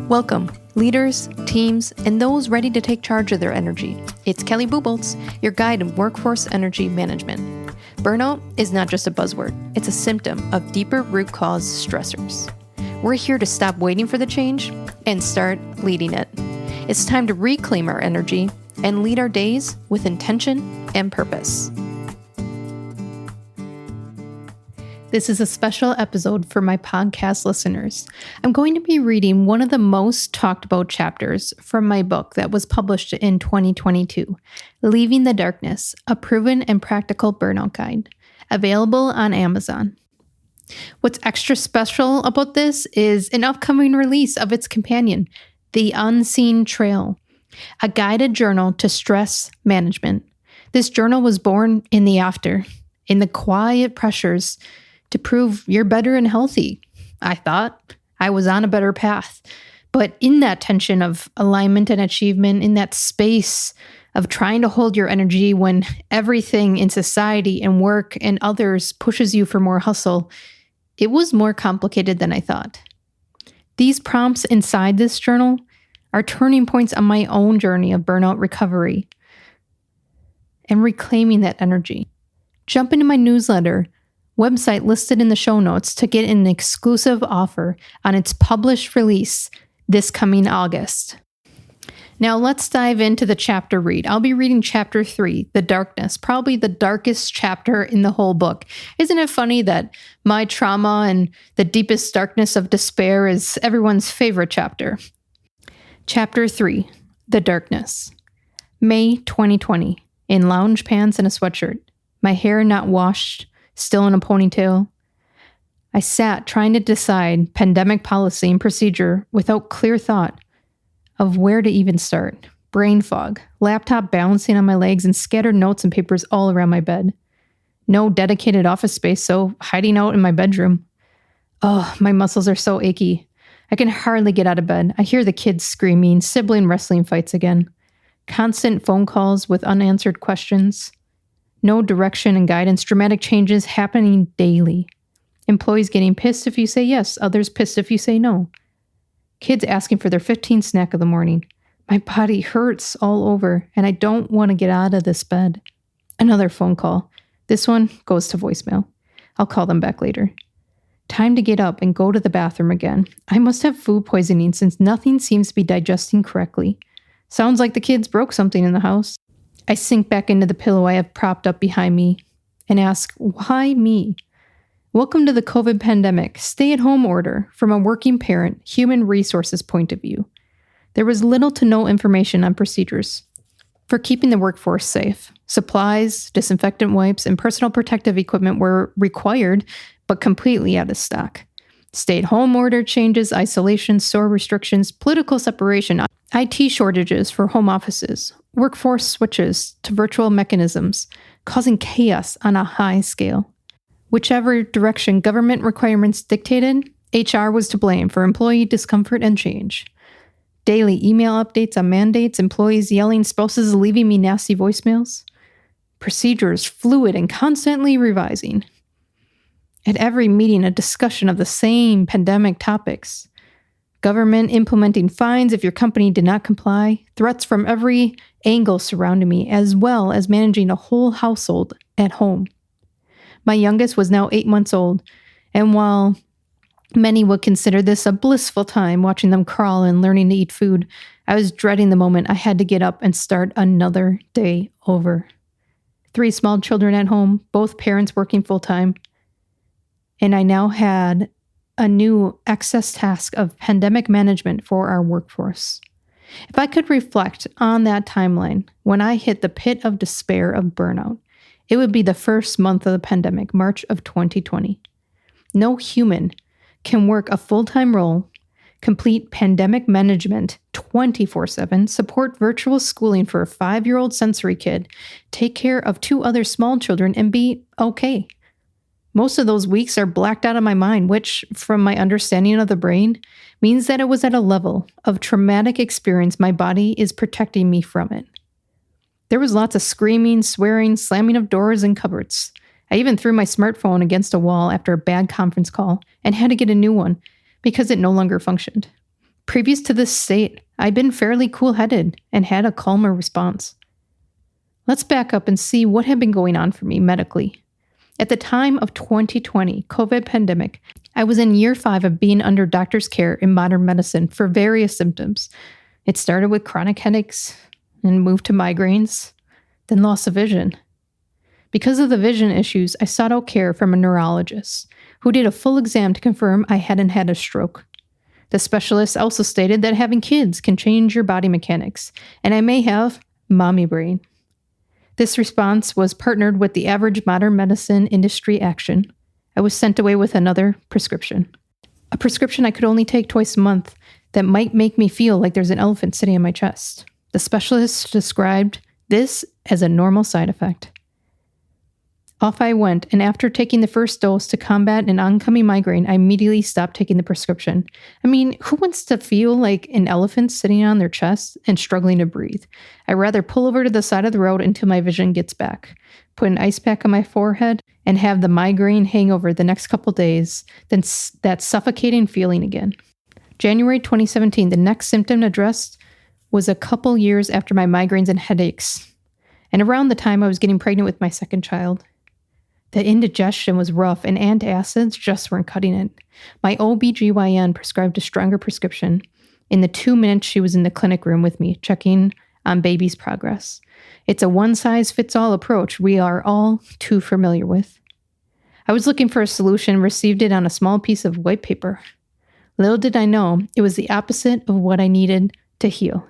Welcome, leaders, teams, and those ready to take charge of their energy. It's Kelly Buboltz, your guide in workforce energy management. Burnout is not just a buzzword, it's a symptom of deeper root cause stressors. We're here to stop waiting for the change and start leading it. It's time to reclaim our energy and lead our days with intention and purpose. This is a special episode for my podcast listeners. I'm going to be reading one of the most talked about chapters from my book that was published in 2022, Leaving the Darkness, a Proven and Practical Burnout Guide, available on Amazon. What's extra special about this is an upcoming release of its companion, The Unseen Trail, a guided journal to stress management. This journal was born in the after, in the quiet pressures to prove you're better and healthy. I thought I was on a better path. But in that tension of alignment and achievement, in that space of trying to hold your energy when everything in society and work and others pushes you for more hustle, it was more complicated than I thought. These prompts inside this journal are turning points on my own journey of burnout recovery and reclaiming that energy. Jump into my newsletter website listed in the show notes to get an exclusive offer on its published release this coming August. Now let's dive into the chapter read. I'll be reading chapter 3, The Darkness, probably the darkest chapter in the whole book. Isn't it funny that my trauma and the deepest darkness of despair is everyone's favorite chapter? Chapter 3, The Darkness. May 2020, in lounge pants and a sweatshirt, my hair not washed, still in a ponytail. I sat trying to decide pandemic policy and procedure without clear thought of where to even start. Brain fog, laptop balancing on my legs, and scattered notes and papers all around my bed. No dedicated office space, so hiding out in my bedroom. Oh, my muscles are so achy. I can hardly get out of bed. I hear the kids screaming, sibling wrestling fights again. Constant phone calls with unanswered questions. No direction and guidance, dramatic changes happening daily. Employees getting pissed if you say yes, others pissed if you say no. Kids asking for their 15th snack of the morning. My body hurts all over, and I don't want to get out of this bed. Another phone call. This one goes to voicemail. I'll call them back later. Time to get up and go to the bathroom again. I must have food poisoning since nothing seems to be digesting correctly. Sounds like the kids broke something in the house. I sink back into the pillow I have propped up behind me and ask, why me? Welcome to the COVID pandemic, stay-at-home order from a working parent, human resources point of view. There was little to no information on procedures for keeping the workforce safe. Supplies, disinfectant wipes, and personal protective equipment were required, but completely out of stock. Stay-at-home order changes, isolation, store restrictions, political separation, IT shortages for home offices, workforce switches to virtual mechanisms, causing chaos on a high scale. Whichever direction government requirements dictated, HR was to blame for employee discomfort and change. Daily email updates on mandates, employees yelling, spouses leaving me nasty voicemails. Procedures fluid and constantly revising. At every meeting, a discussion of the same pandemic topics. Government implementing fines if your company did not comply. Threats from every angle surrounding me, as well as managing a whole household at home. My youngest was now 8 months old, and while many would consider this a blissful time watching them crawl and learning to eat food, I was dreading the moment I had to get up and start another day over. 3 small children at home, both parents working full-time. And I now had a new excess task of pandemic management for our workforce. If I could reflect on that timeline, when I hit the pit of despair of burnout, it would be the first month of the pandemic, March of 2020. No human can work a full-time role, complete pandemic management 24/7, support virtual schooling for a 5-year-old sensory kid, take care of 2 other small children, and be okay. Most of those weeks are blacked out of my mind, which, from my understanding of the brain, means that it was at a level of traumatic experience my body is protecting me from it. There was lots of screaming, swearing, slamming of doors and cupboards. I even threw my smartphone against a wall after a bad conference call and had to get a new one because it no longer functioned. Previous to this state, I'd been fairly cool-headed and had a calmer response. Let's back up and see what had been going on for me medically. At the time of 2020 COVID pandemic, I was in year 5 of being under doctor's care in modern medicine for various symptoms. It started with chronic headaches and moved to migraines, then loss of vision. Because of the vision issues, I sought out care from a neurologist who did a full exam to confirm I hadn't had a stroke. The specialist also stated that having kids can change your body mechanics, and I may have mommy brain. This response was partnered with the average modern medicine industry action. I was sent away with another prescription. A prescription I could only take twice a month that might make me feel like there's an elephant sitting on my chest. The specialist described this as a normal side effect. Off I went, and after taking the first dose to combat an oncoming migraine, I immediately stopped taking the prescription. I mean, who wants to feel like an elephant sitting on their chest and struggling to breathe? I'd rather pull over to the side of the road until my vision gets back, put an ice pack on my forehead, and have the migraine hangover the next couple days than that suffocating feeling again. January 2017, the next symptom addressed was a couple years after my migraines and headaches, and around the time I was getting pregnant with my second child. The indigestion was rough, and antacids just weren't cutting it. My OBGYN prescribed a stronger prescription. In the 2 minutes she was in the clinic room with me, checking on baby's progress. It's a one-size-fits-all approach we are all too familiar with. I was looking for a solution and received it on a small piece of white paper. Little did I know, it was the opposite of what I needed to heal.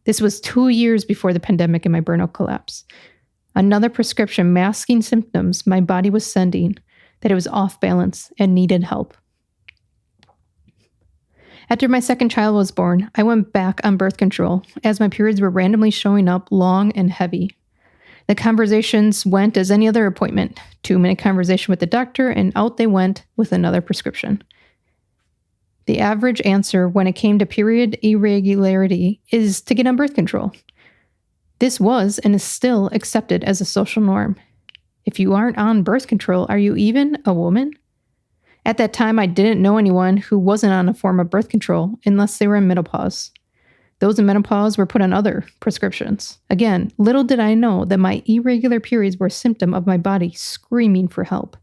This was 2 years before the pandemic and my burnout collapse. Another prescription masking symptoms my body was sending that it was off balance and needed help. After my second child was born, I went back on birth control as my periods were randomly showing up long and heavy. The conversations went as any other appointment, 2-minute conversation with the doctor, and out they went with another prescription. The average answer when it came to period irregularity is to get on birth control. This was and is still accepted as a social norm. If you aren't on birth control, are you even a woman? At that time, I didn't know anyone who wasn't on a form of birth control unless they were in menopause. Those in menopause were put on other prescriptions. Again, little did I know that my irregular periods were a symptom of my body screaming for help.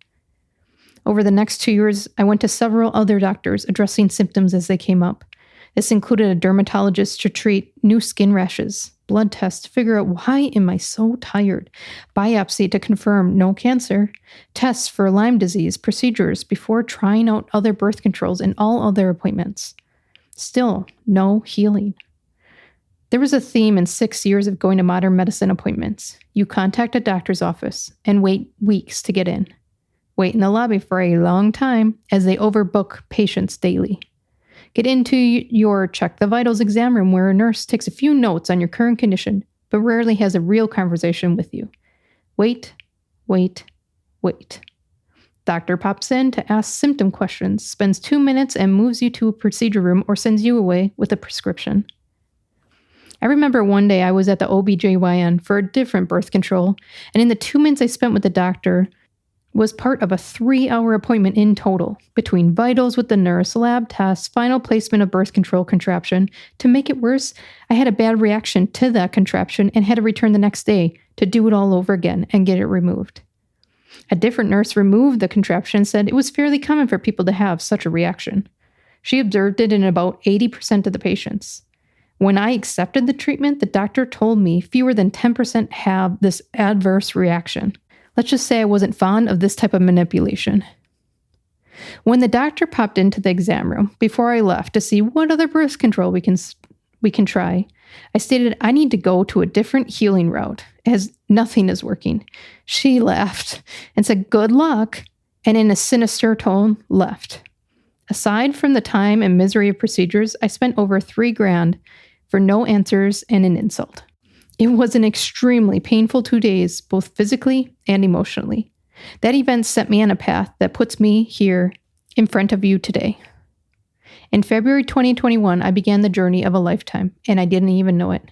Over the next 2 years, I went to several other doctors addressing symptoms as they came up. This included a dermatologist to treat new skin rashes, blood tests to figure out why am I so tired, biopsy to confirm no cancer, tests for Lyme disease, procedures before trying out other birth controls and all other appointments. Still, no healing. There was a theme in 6 years of going to modern medicine appointments. You contact a doctor's office and wait weeks to get in. Wait in the lobby for a long time as they overbook patients daily. Get into your check the vitals exam room where a nurse takes a few notes on your current condition, but rarely has a real conversation with you. Wait, wait, wait. Doctor pops in to ask symptom questions, spends 2 minutes and moves you to a procedure room or sends you away with a prescription. I remember one day I was at the OBGYN for a different birth control, and in the 2 minutes I spent with the doctor, was part of a 3-hour appointment in total, between vitals with the nurse, lab tests, final placement of birth control contraption. To make it worse, I had a bad reaction to that contraption and had to return the next day to do it all over again and get it removed. A different nurse removed the contraption and said it was fairly common for people to have such a reaction. She observed it in about 80% of the patients. When I accepted the treatment, the doctor told me fewer than 10% have this adverse reaction. Let's just say I wasn't fond of this type of manipulation. When the doctor popped into the exam room before I left to see what other birth control we can try, I stated I need to go to a different healing route as nothing is working. She laughed and said, "Good luck," and in a sinister tone left. Aside from the time and misery of procedures, I spent over $3,000 for no answers and an insult. It was an extremely painful 2 days, both physically and emotionally. That event set me on a path that puts me here in front of you today. In February 2021, I began the journey of a lifetime, and I didn't even know it.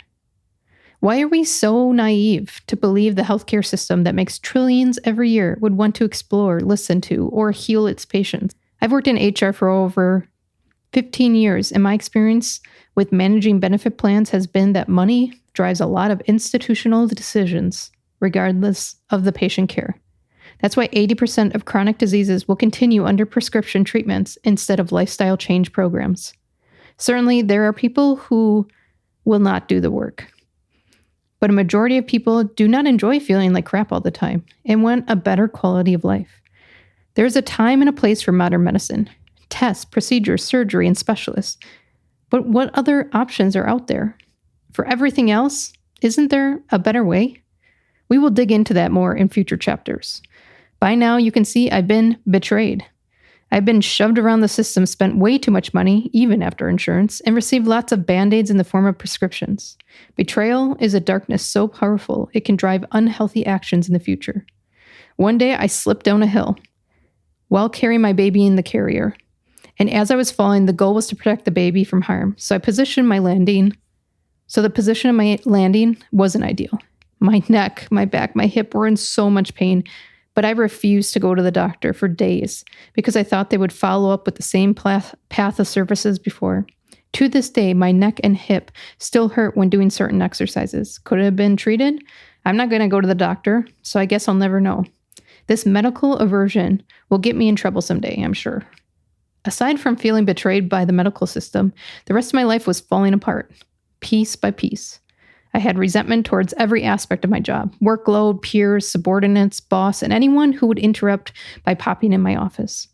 Why are we so naive to believe the healthcare system that makes trillions every year would want to explore, listen to, or heal its patients? I've worked in HR for over 15 years, and my experience with managing benefit plans has been that money drives a lot of institutional decisions, regardless of the patient care. That's why 80% of chronic diseases will continue under prescription treatments instead of lifestyle change programs. Certainly, there are people who will not do the work. But a majority of people do not enjoy feeling like crap all the time and want a better quality of life. There's a time and a place for modern medicine, tests, procedures, surgery, and specialists. But what other options are out there? For everything else, isn't there a better way? We will dig into that more in future chapters. By now, you can see I've been betrayed. I've been shoved around the system, spent way too much money, even after insurance, and received lots of band-aids in the form of prescriptions. Betrayal is a darkness so powerful, it can drive unhealthy actions in the future. One day, I slipped down a hill while carrying my baby in the carrier. And as I was falling, the goal was to protect the baby from harm. So the position of my landing wasn't ideal. My neck, my back, my hip were in so much pain, but I refused to go to the doctor for days because I thought they would follow up with the same path of services before. To this day, my neck and hip still hurt when doing certain exercises. Could it have been treated? I'm not going to go to the doctor, so I guess I'll never know. This medical aversion will get me in trouble someday, I'm sure. Aside from feeling betrayed by the medical system, the rest of my life was falling apart, piece by piece. I had resentment towards every aspect of my job: workload, peers, subordinates, boss, and anyone who would interrupt by popping in my office.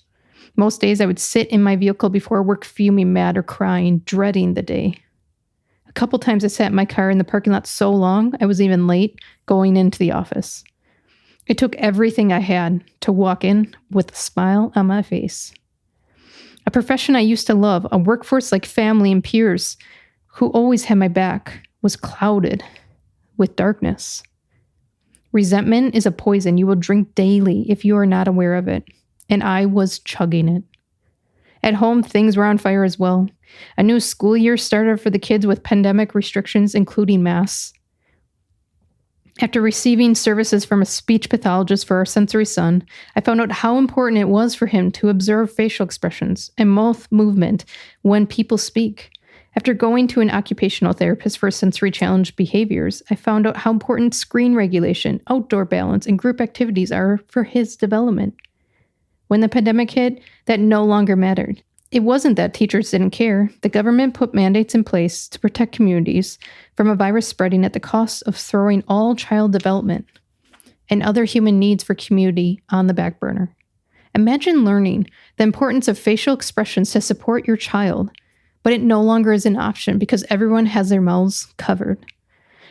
Most days I would sit in my vehicle before work fuming, mad, or crying, dreading the day. A couple times I sat in my car in the parking lot so long I was even late going into the office. It took everything I had to walk in with a smile on my face. A profession I used to love, a workforce like family and peers who always had my back, was clouded with darkness. Resentment is a poison you will drink daily if you are not aware of it, and I was chugging it. At home, things were on fire as well. A new school year started for the kids with pandemic restrictions, including masks. After receiving services from a speech pathologist for our sensory son, I found out how important it was for him to observe facial expressions and mouth movement when people speak. After going to an occupational therapist for sensory challenged behaviors, I found out how important screen regulation, outdoor balance, and group activities are for his development. When the pandemic hit, that no longer mattered. It wasn't that teachers didn't care. The government put mandates in place to protect communities from a virus spreading at the cost of throwing all child development and other human needs for community on the back burner. Imagine learning the importance of facial expressions to support your child, but it no longer is an option because everyone has their mouths covered.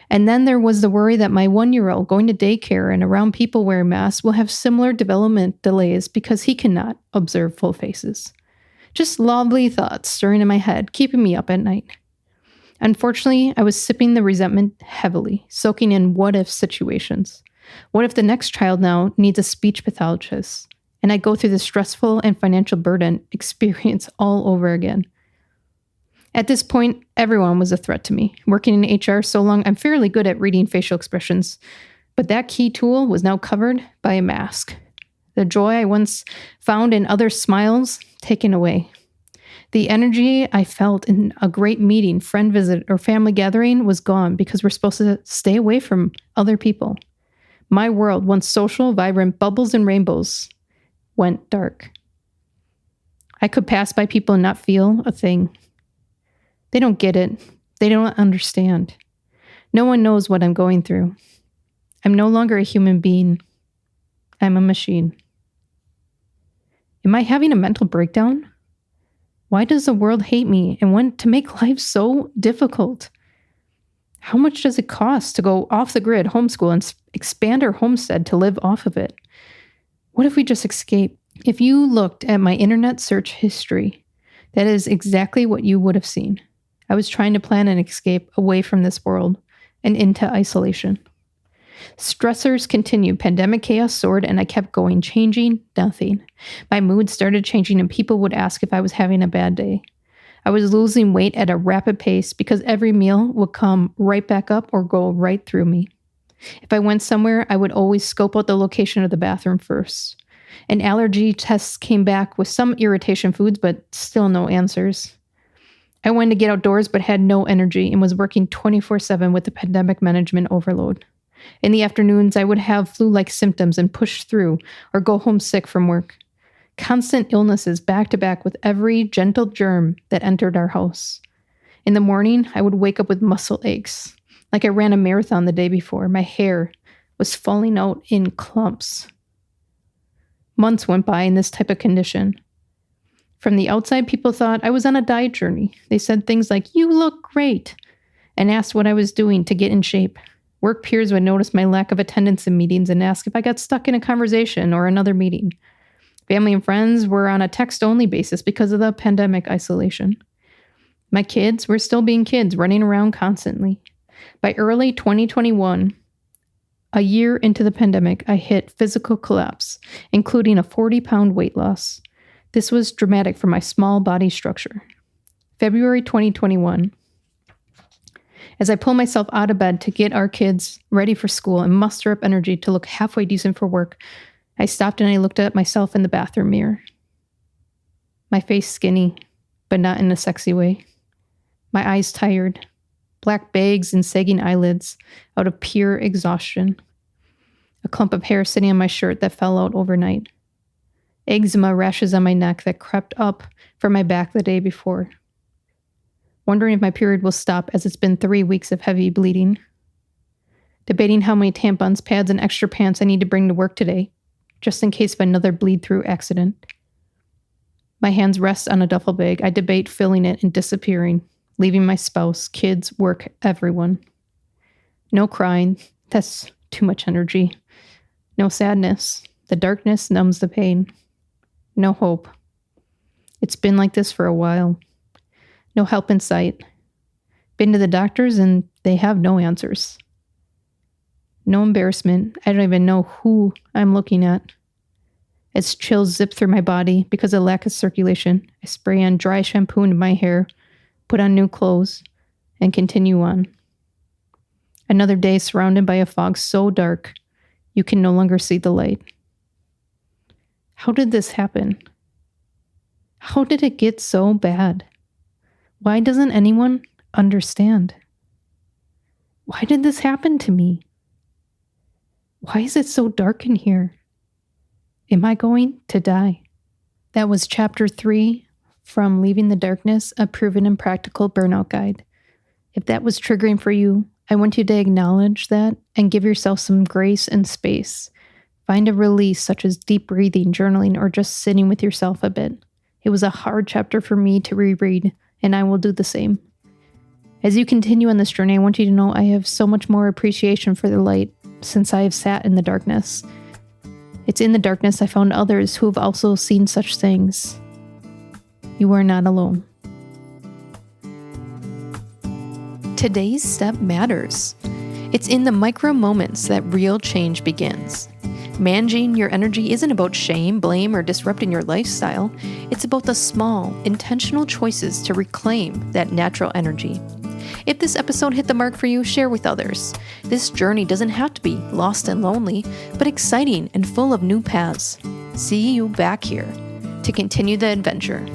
And then there was the worry that my 1-year-old going to daycare and around people wearing masks will have similar development delays because he cannot observe full faces. Just lovely thoughts stirring in my head, keeping me up at night. Unfortunately, I was sipping the resentment heavily, soaking in what-if situations. What if the next child now needs a speech pathologist, and I go through the stressful and financial burden experience all over again? At this point, everyone was a threat to me. Working in HR so long, I'm fairly good at reading facial expressions, but that key tool was now covered by a mask. The joy I once found in other smiles taken away. The energy I felt in a great meeting, friend visit, or family gathering was gone because we're supposed to stay away from other people. My world, once social, vibrant, bubbles and rainbows, went dark. I could pass by people and not feel a thing. They don't get it. They don't understand. No one knows what I'm going through. I'm no longer a human being. I'm a machine. Am I having a mental breakdown? Why does the world hate me and want to make life so difficult? How much does it cost to go off the grid, homeschool, and expand our homestead to live off of it? What if we just escape? If you looked at my internet search history, that is exactly what you would have seen. I was trying to plan an escape away from this world and into isolation. Stressors continued, pandemic chaos soared, and I kept going, changing nothing. My mood started changing, and people would ask if I was having a bad day. I was losing weight at a rapid pace because every meal would come right back up or go right through me. If I went somewhere, I would always scope out the location of the bathroom first. And allergy tests came back with some irritation foods, but still no answers. I wanted to get outdoors but had no energy and was working 24/7 with the pandemic management overload. In the afternoons, I would have flu-like symptoms and push through or go home sick from work. Constant illnesses back to back with every gentle germ that entered our house. In the morning, I would wake up with muscle aches, like I ran a marathon the day before. My hair was falling out in clumps. Months went by in this type of condition. From the outside, people thought I was on a diet journey. They said things like, "You look great," and asked what I was doing to get in shape. Work peers would notice my lack of attendance in meetings and ask if I got stuck in a conversation or another meeting. Family and friends were on a text-only basis because of the pandemic isolation. My kids were still being kids, running around constantly. By early 2021, a year into the pandemic, I hit physical collapse, including a 40-pound weight loss. This was dramatic for my small body structure. February 2021. As I pull myself out of bed to get our kids ready for school and muster up energy to look halfway decent for work, I stopped and I looked at myself in the bathroom mirror. My face skinny, but not in a sexy way. My eyes tired, black bags and sagging eyelids out of pure exhaustion. A clump of hair sitting on my shirt that fell out overnight. Eczema rashes on my neck that crept up from my back the day before. Wondering if my period will stop as it's been 3 weeks of heavy bleeding. Debating how many tampons, pads, and extra pants I need to bring to work today, just in case of another bleed-through accident. My hands rest on a duffel bag. I debate filling it and disappearing, leaving my spouse, kids, work, everyone. No crying. That's too much energy. No sadness. The darkness numbs the pain. No hope. It's been like this for a while. No help in sight. Been to the doctors and they have no answers. No embarrassment. I don't even know who I'm looking at. As chills zip through my body because of lack of circulation, I spray on dry shampoo into my hair, put on new clothes, and continue on. Another day surrounded by a fog so dark, you can no longer see the light. How did this happen? How did it get so bad? Why doesn't anyone understand? Why did this happen to me? Why is it so dark in here? Am I going to die? That was chapter 3 from Leaving the Darkness, a Proven and Practical Burnout Guide. If that was triggering for you, I want you to acknowledge that and give yourself some grace and space. Find a release such as deep breathing, journaling, or just sitting with yourself a bit. It was a hard chapter for me to reread, and I will do the same. As you continue on this journey, I want you to know I have so much more appreciation for the light since I have sat in the darkness. It's in the darkness I found others who have also seen such things. You are not alone. Today's step matters. It's in the micro moments that real change begins. Managing your energy isn't about shame, blame, or disrupting your lifestyle. It's about the small, intentional choices to reclaim that natural energy. If this episode hit the mark for you, share with others. This journey doesn't have to be lost and lonely, but exciting and full of new paths. See you back here to continue the adventure.